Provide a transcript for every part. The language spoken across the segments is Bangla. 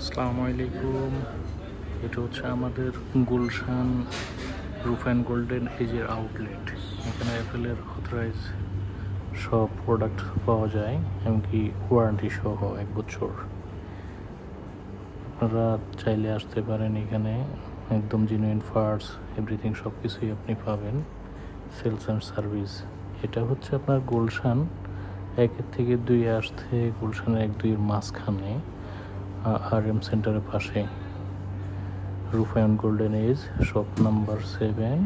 আসসালামু আলাইকুম। এটা হচ্ছে আমাদের গুলশান রুফ অ্যান্ড গোল্ডেন এজের আউটলেট। এখানে অ্যাপেলের অথরাইজ সব প্রোডাক্ট পাওয়া যায়, এমনকি ওয়ারেন্টি সহ 1 বছর। আপনারা চাইলে আসতে পারেন, এখানে একদম জেনুইন পার্টস এভরিথিং সব কিছুই আপনি পাবেন। Sales and service. এটা হচ্ছে আপনার গুলশান 1-2 আসতে গুলশান 1-2-এর মাঝখানে RM সেন্টারের পাশে roof and golden edge, shop number 7।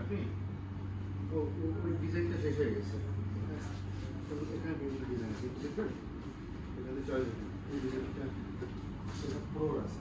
আপনি ওই ডিজাইনটা শেষ হয়ে গেছে। এখানে বিভিন্ন ডিজাইন আছে, দেখবেন এখানে চয়েস এই ডিজাইনটা পুরো আছে।